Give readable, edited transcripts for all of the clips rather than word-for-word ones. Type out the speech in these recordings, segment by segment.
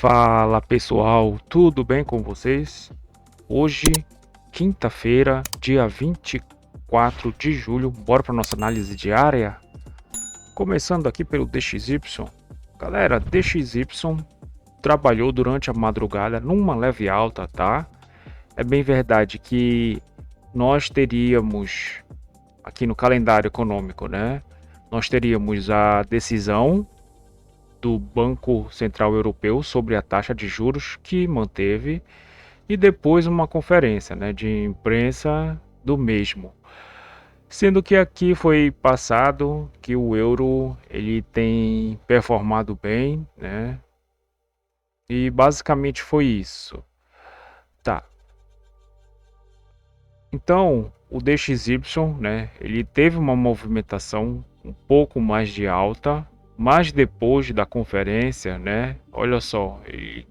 Fala pessoal, tudo bem com vocês? Hoje, quinta-feira, dia 24 de julho, bora para nossa análise diária? Começando aqui pelo DXY. Galera, DXY trabalhou durante a madrugada numa leve alta, tá? É bem verdade que nós teríamos, aqui no calendário econômico, né? Nós teríamos a decisão do Banco Central Europeu sobre a taxa de juros que manteve e depois uma conferência, né, de imprensa do mesmo. Sendo que aqui foi passado que o euro ele tem performado bem, né? E basicamente foi isso. Tá. Então, o DXY, né, ele teve uma movimentação um pouco mais de alta, mas depois da conferência, né, olha só, ele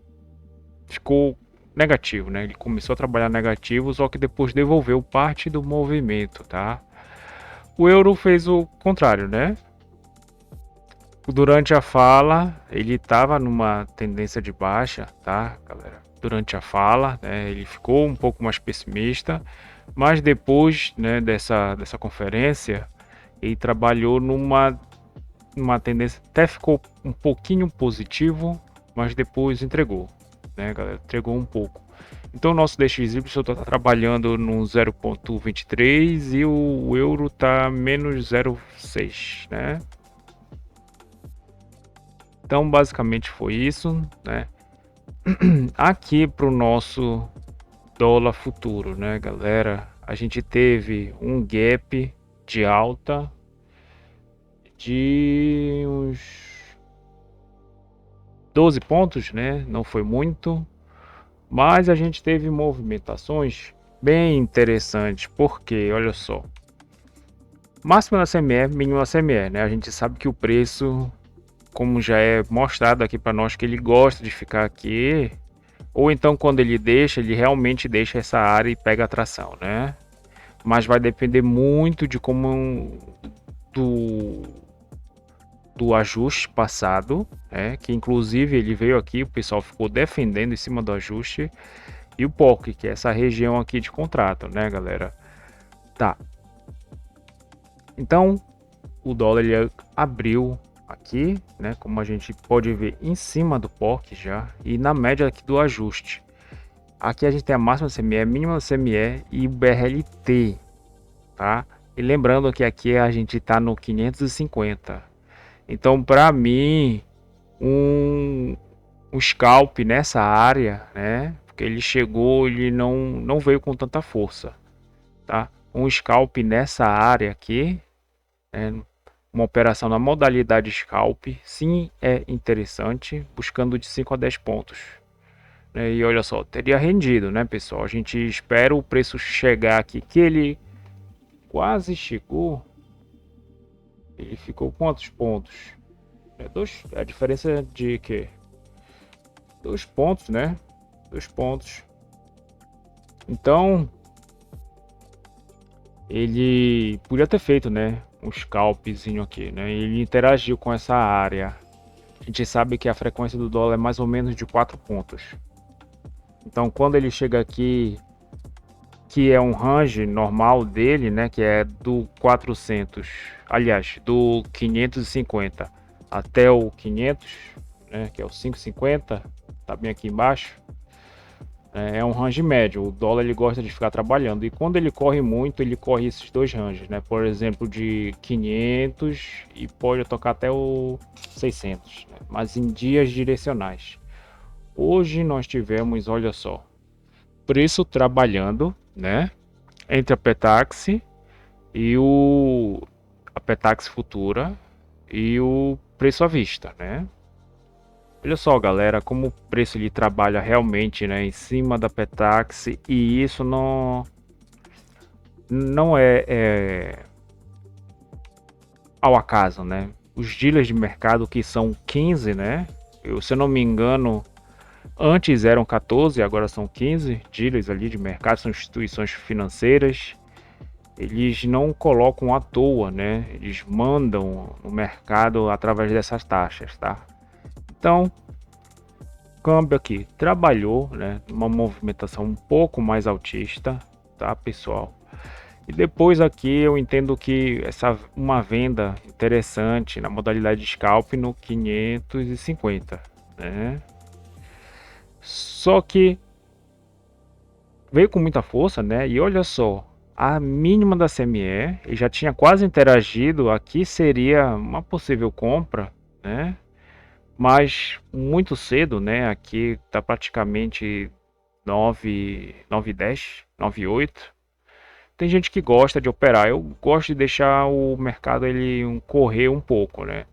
ficou negativo, né? Ele começou a trabalhar negativo, só que depois devolveu parte do movimento, tá? O euro fez o contrário, né? Durante a fala, ele estava numa tendência de baixa, tá, galera? Durante a fala, né, ele ficou um pouco mais pessimista, mas depois, né, dessa conferência, ele trabalhou numa tendência, até ficou um pouquinho positivo, mas depois entregou, né, galera? Entregou um pouco. Então o nosso DXY está trabalhando no 0,23 e o euro está menos 0,6, né? Então basicamente foi isso, né? Aqui para o nosso dólar futuro, né, galera? A gente teve um gap de alta de uns 12 pontos, né? Não foi muito, mas a gente teve movimentações bem interessantes, porque olha só, máximo na CME, mínimo na CME, né? A gente sabe que o preço, como já é mostrado aqui para nós, que ele gosta de ficar aqui, ou então quando ele deixa, ele realmente deixa essa área e pega a tração, né? Mas vai depender muito de como do do ajuste passado, né? Que inclusive ele veio aqui, o pessoal ficou defendendo em cima do ajuste, e o POC, que é essa região aqui de contrato, né, galera? Tá. Então, o dólar ele abriu aqui, né, como a gente pode ver em cima do POC já, e na média aqui do ajuste. Aqui a gente tem a máxima CME, mínima CME e o BRLT, tá? E lembrando que aqui a gente está no 550. Então, para mim, um scalp nessa área, né? Porque ele chegou, ele não veio com tanta força, tá? Um scalp nessa área aqui, né? Uma operação na modalidade scalp, sim, é interessante, buscando de 5 a 10 pontos. Né? E olha só, teria rendido, né, pessoal? A gente espera o preço chegar aqui, que ele quase chegou. Ele ficou quantos pontos? A diferença de que? 2 pontos, né? 2 pontos. Então, ele podia ter feito, né? Um scalpzinho aqui, né? Ele interagiu com essa área. A gente sabe que a frequência do dólar é mais ou menos de 4 pontos. Então, quando ele chega aqui, que é um range normal dele, né? Que é do 400, aliás, do 550 até o 500, né? Que é o 550, tá bem aqui embaixo. É um range médio, o dólar ele gosta de ficar trabalhando, e quando ele corre muito, ele corre esses dois ranges, né? Por exemplo, de 500 e pode tocar até o 600, né? Mas em dias direcionais. Hoje nós tivemos, olha só, preço trabalhando, né? Entre a Petax e a Petax Futura e o preço à vista, né? Olha só, galera, como o preço ele trabalha realmente, né, em cima da Petax, e isso não é ao acaso, né? Os dealers de mercado que são 15, né? Se eu não me engano, antes eram 14, agora são 15 dealers ali de mercado, são instituições financeiras. Eles não colocam à toa, né? Eles mandam no mercado através dessas taxas, tá? Então, câmbio aqui trabalhou, né, uma movimentação um pouco mais altista, tá, pessoal? E depois aqui eu entendo que uma venda interessante na modalidade scalp no 550, né? Só que veio com muita força, né? E olha só, a mínima da CME, e já tinha quase interagido, aqui seria uma possível compra, né? Mas muito cedo, né? Aqui tá praticamente 9,10, 9,8. Tem gente que gosta de operar. Eu gosto de deixar o mercado ele correr um pouco, né?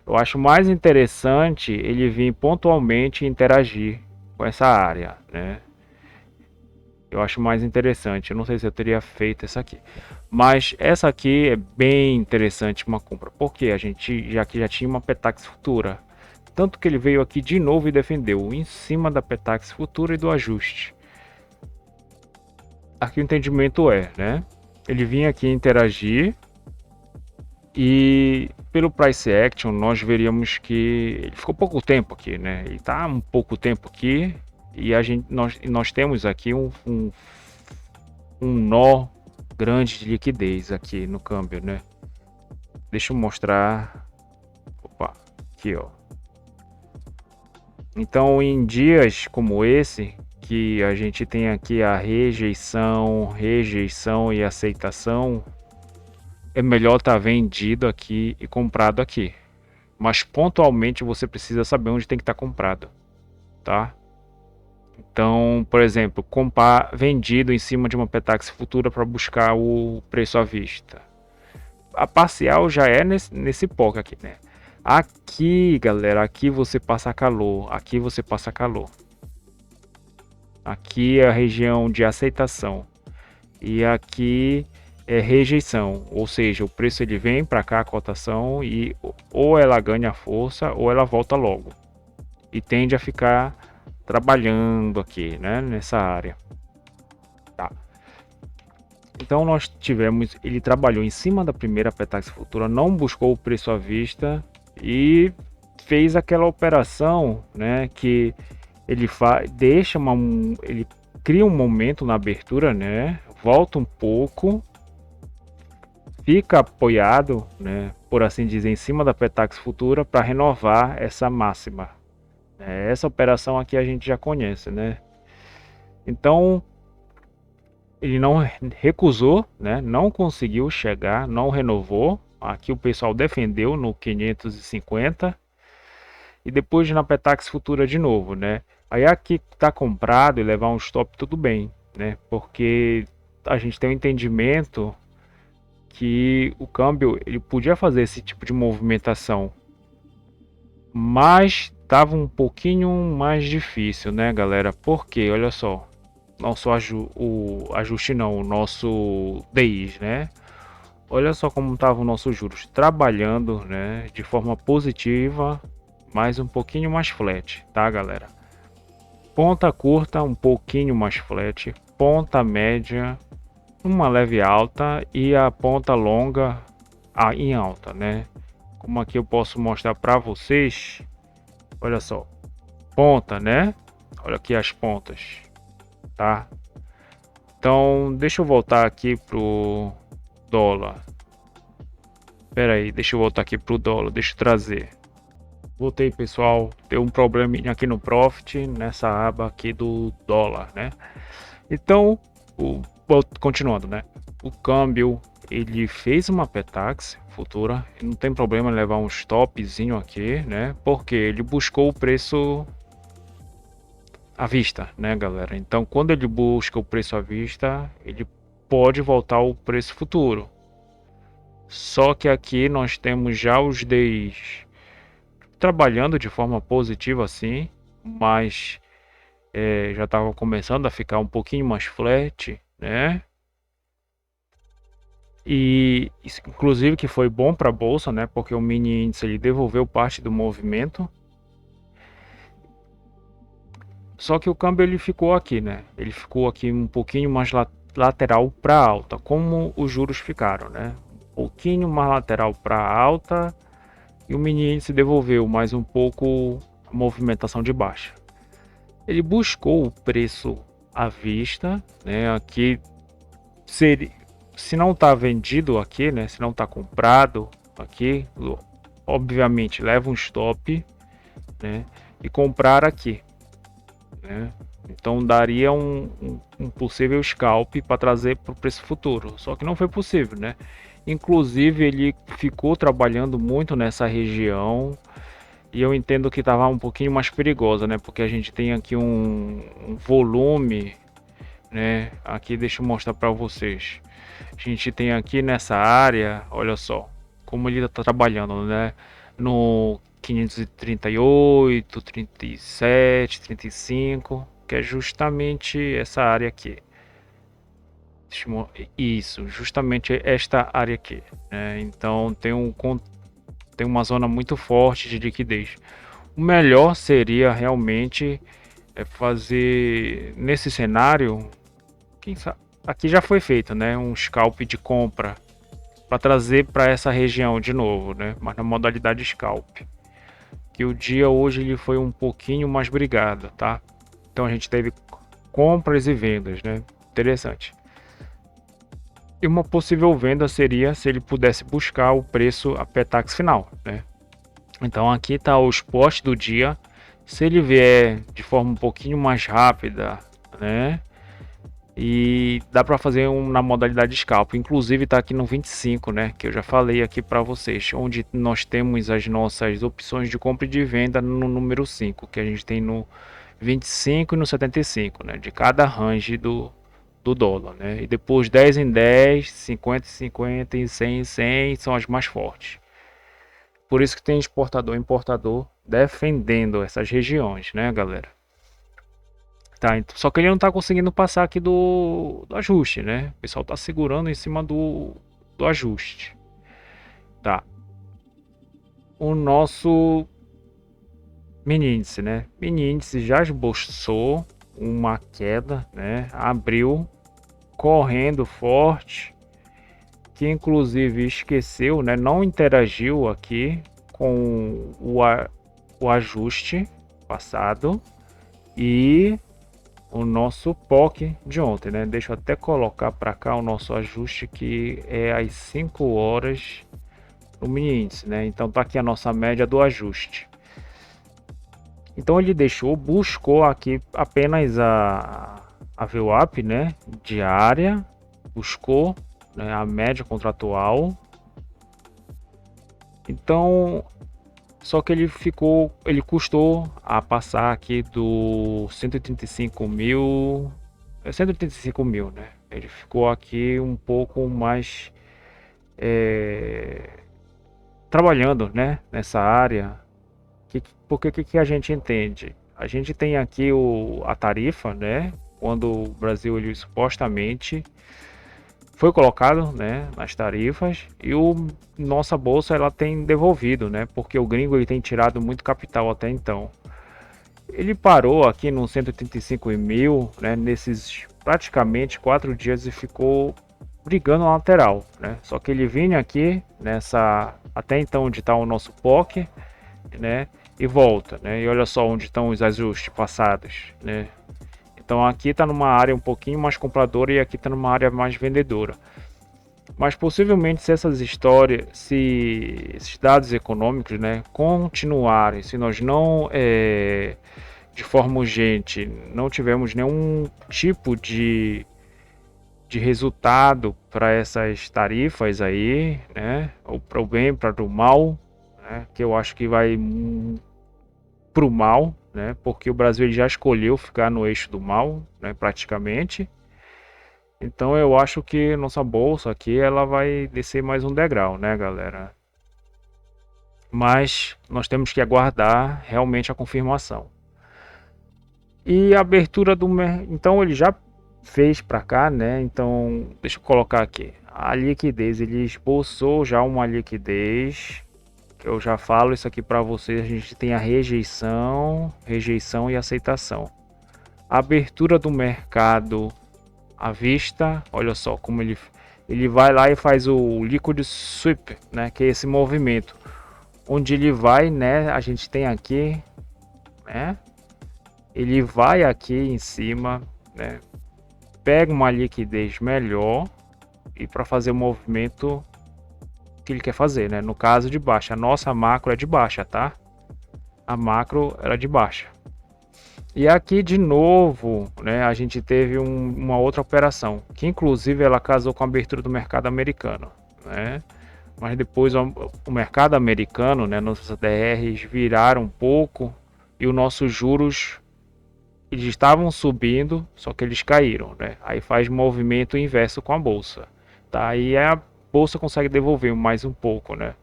Eu acho mais interessante ele vir pontualmente interagir com essa área, né? Eu acho mais interessante. Eu não sei se eu teria feito essa aqui, mas essa aqui é bem interessante uma compra, porque a gente já tinha uma Petax futura, tanto que ele veio aqui de novo e defendeu em cima da Petax futura e do ajuste. Aqui o entendimento é, né? Ele vinha aqui interagir e pelo price action nós veríamos que ele ficou pouco tempo aqui, né? Ele tá um pouco tempo aqui e nós temos aqui um nó grande de liquidez aqui no câmbio, né? Deixa eu mostrar. Opa, aqui ó. Então em dias como esse que a gente tem aqui a rejeição e aceitação, é melhor estar vendido aqui e comprado aqui. Mas pontualmente você precisa saber onde tem que estar comprado, tá? Então, por exemplo, comprar vendido em cima de uma Petax futura para buscar o preço à vista. A parcial já é nesse POC aqui, né? Aqui, galera, aqui você passa calor, aqui você passa calor. Aqui é a região de aceitação e aqui é rejeição, ou seja, o preço ele vem para cá a cotação e ou ela ganha força ou ela volta logo e tende a ficar trabalhando aqui, né, nessa área. Tá. Então nós tivemos, ele trabalhou em cima da primeira Petax futura, não buscou o preço à vista e fez aquela operação, né, que ele ele cria um momento na abertura, né, volta um pouco, fica apoiado, né, por assim dizer, em cima da Petax futura para renovar essa máxima. Essa operação aqui a gente já conhece, né? Então ele não recusou, né? Não conseguiu chegar, não renovou. Aqui o pessoal defendeu no 550 e depois na Petax futura de novo, né? Aí aqui tá comprado e levar um stop tudo bem, né? Porque a gente tem um entendimento que o câmbio ele podia fazer esse tipo de movimentação, mas tava um pouquinho mais difícil, né, galera? Porque olha só, o ajuste não, o nosso DI, né? Olha só como tava o nosso juros trabalhando, né, de forma positiva, mas um pouquinho mais flat, tá, galera? Ponta curta um pouquinho mais flat, ponta média uma leve alta e a ponta longa em alta, né? Como aqui eu posso mostrar para vocês, olha só, ponta, né? Olha aqui as pontas, tá? Então deixa eu voltar aqui pro dólar. Espera aí, deixa eu voltar aqui pro dólar, deixa eu trazer. Voltei, pessoal, deu um probleminha aqui no Profit, nessa aba aqui do dólar, né? Então, continuando, né? O câmbio ele fez uma Petax futura, não tem problema levar um stopzinho aqui, né? Porque ele buscou o preço à vista, né, galera? Então, quando ele busca o preço à vista, ele pode voltar ao preço futuro. Só que aqui nós temos já os DIs trabalhando de forma positiva assim, mas já estava começando a ficar um pouquinho mais flat, né? E isso, inclusive que foi bom para a bolsa, né? Porque o mini índice ele devolveu parte do movimento. Só que o câmbio ele ficou aqui, né? Ele ficou aqui um pouquinho mais lateral para alta, como os juros ficaram, né? Um pouquinho mais lateral para alta e o mini índice devolveu mais um pouco a movimentação de baixa. Ele buscou o preço à vista, né? Aqui seria, se não está vendido aqui, né? Se não está comprado aqui, obviamente leva um stop, né? E comprar aqui, né? Então daria um possível scalp para trazer para o preço futuro, só que não foi possível, né? Inclusive ele ficou trabalhando muito nessa região e eu entendo que estava um pouquinho mais perigosa, né? Porque a gente tem aqui um volume, né? Aqui deixa eu mostrar para vocês. A gente tem aqui nessa área, olha só, como ele está trabalhando, né? No 538, 37, 35, que é justamente essa área aqui. Isso, justamente esta área aqui, né? Então tem uma zona muito forte de liquidez. O melhor seria realmente fazer nesse cenário, quem sabe, aqui já foi feito, né? Um scalp de compra para trazer para essa região de novo, né? Mas na modalidade scalp. Que o dia hoje ele foi um pouquinho mais brigado, tá? Então a gente teve compras e vendas, né? Interessante. E uma possível venda seria se ele pudesse buscar o preço a Petax final, né? Então aqui está o spot do dia. Se ele vier de forma um pouquinho mais rápida, né? E dá para fazer na modalidade scalp. Inclusive está aqui no 25, né? Que eu já falei aqui para vocês, onde nós temos as nossas opções de compra e de venda no número 5, que a gente tem no 25 e no 75, né? De cada range do dólar, né? E depois 10 em 10, 50 em 50 e 100 em 100 são as mais fortes. Por isso que tem exportador e importador defendendo essas regiões, né, galera? Tá, só que ele não tá conseguindo passar aqui do ajuste, né? O pessoal tá segurando em cima do ajuste. Tá. O nosso mini índice, né? Mini índice já esboçou uma queda, né? Abriu correndo forte, que inclusive esqueceu, né? Não interagiu aqui com o ajuste passado e o nosso POC de ontem, né? Deixa eu até colocar para cá o nosso ajuste que é às 5 horas no mini índice, né? Então tá aqui a nossa média do ajuste. Então ele buscou aqui apenas a VWAP, né? Diária, buscou, né, a média contratual. Então só que ele custou a passar aqui do 135 mil, 135 mil, né? Ele ficou aqui um pouco mais trabalhando, né? Nessa área. Porque que a gente entende? A gente tem aqui a tarifa, né? Quando o Brasil ele supostamente foi colocado, né, nas tarifas e nossa bolsa ela tem devolvido, né, porque o gringo ele tem tirado muito capital até então. Ele parou aqui no 185 mil, né, nesses praticamente 4 dias e ficou brigando na lateral, né. Só que ele vinha aqui nessa até então onde está o nosso POC, né, e volta, né. E olha só onde estão os ajustes passados, né. Então aqui está numa área um pouquinho mais compradora e aqui está numa área mais vendedora. Mas possivelmente se essas histórias, se esses dados econômicos, né, continuarem, se nós não, de forma urgente, não tivermos nenhum tipo de resultado para essas tarifas aí, né, ou para o bem, para o mal, né, que eu acho que vai para o mal, né, porque o Brasil ele já escolheu ficar no eixo do mal, né, praticamente. Então eu acho que nossa bolsa aqui ela vai descer mais um degrau, né, galera? Mas nós temos que aguardar realmente a confirmação. E a abertura então ele já fez para cá, né? Então deixa eu colocar aqui. A liquidez, ele esboçou já uma liquidez. Que eu já falo isso aqui para vocês, a gente tem a rejeição e aceitação. A abertura do mercado à vista, olha só como ele vai lá e faz o liquid sweep, né, que é esse movimento onde ele vai, né, a gente tem aqui, né, ele vai aqui em cima, né, pega uma liquidez melhor e para fazer o movimento que ele quer fazer, né? No caso de baixa, a nossa macro é de baixa, tá? A macro era de baixa. E aqui de novo, né, a gente teve uma outra operação, que inclusive ela casou com a abertura do mercado americano, né? Mas depois o mercado americano, né, nossos DRs viraram um pouco e os nossos juros eles estavam subindo, só que eles caíram, né? Aí faz movimento inverso com a bolsa, tá? Aí a bolsa consegue devolver mais um pouco, né?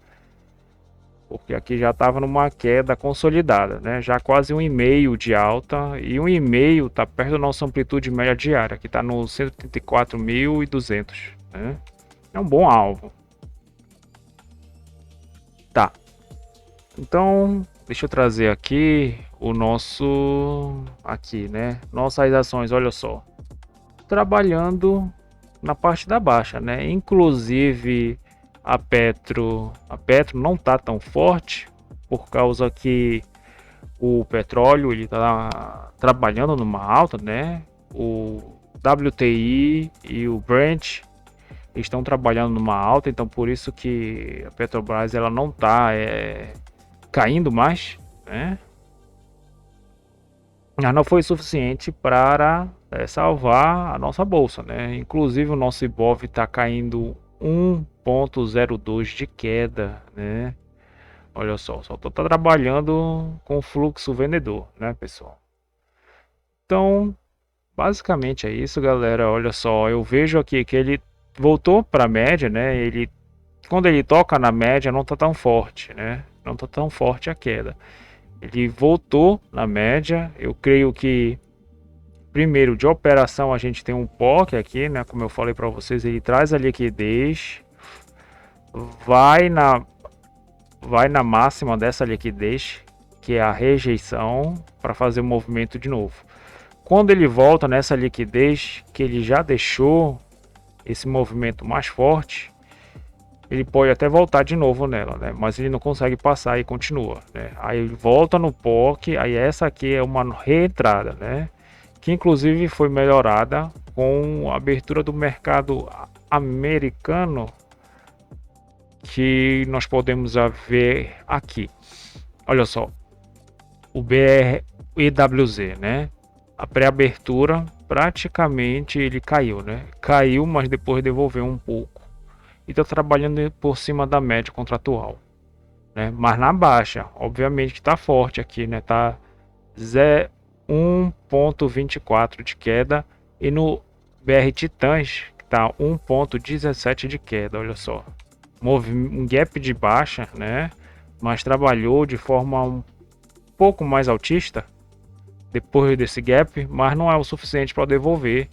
Porque aqui já estava numa queda consolidada, né? Já quase 1,5 de alta e 1,5 está perto da nossa amplitude média diária, que está no 134.200, né? É um bom alvo. Tá. Então, deixa eu trazer aqui o nosso aqui, né? Nossas ações, olha só. Trabalhando na parte da baixa, né? Inclusive a Petro não tá tão forte por causa que o petróleo ele tá trabalhando numa alta, né? O WTI e o Brent estão trabalhando numa alta, então por isso que a Petrobras ela não tá caindo mais, né? Já não foi suficiente para salvar a nossa bolsa, né? Inclusive o nosso Ibov está caindo 1,02 de queda, né? Olha só tô trabalhando com fluxo vendedor, né, pessoal? Então, basicamente é isso, galera. Olha só, eu vejo aqui que ele voltou para a média, né? Quando ele toca na média, não tá tão forte, né? Não tá tão forte a queda. Ele voltou na média. Eu creio que primeiro de operação a gente tem um POC aqui, né? Como eu falei para vocês, ele traz a liquidez, vai na máxima dessa liquidez, que é a rejeição, para fazer o movimento de novo. Quando ele volta nessa liquidez que ele já deixou esse movimento mais forte, ele pode até voltar de novo nela, né? Mas ele não consegue passar e continua, né? Aí ele volta no POC, aí essa aqui é uma reentrada, né? Que inclusive foi melhorada com a abertura do mercado americano, que nós podemos ver aqui. Olha só, o BREWZ, né? A pré-abertura praticamente ele caiu, né? Caiu, mas depois devolveu um pouco. E está trabalhando por cima da média contratual, né? Mas na baixa, obviamente que está forte aqui, né? Tá 1,24 de queda e no BR Titãs tá 1,17 de queda, olha só. Um gap de baixa, né? Mas trabalhou de forma um pouco mais altista depois desse gap, mas não é o suficiente para devolver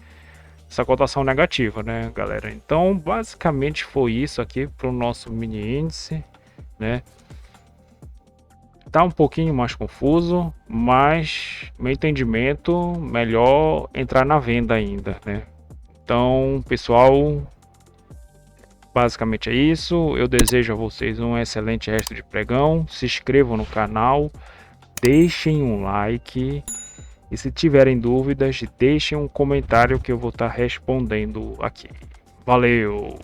essa cotação negativa, né, galera? Então, basicamente foi isso aqui para o nosso mini índice, né? Tá um pouquinho mais confuso, mas meu entendimento, melhor entrar na venda ainda, né? Então, pessoal, basicamente é isso. Eu desejo a vocês um excelente resto de pregão. Se inscrevam no canal, deixem um like e se tiverem dúvidas, deixem um comentário que eu vou estar respondendo aqui. Valeu!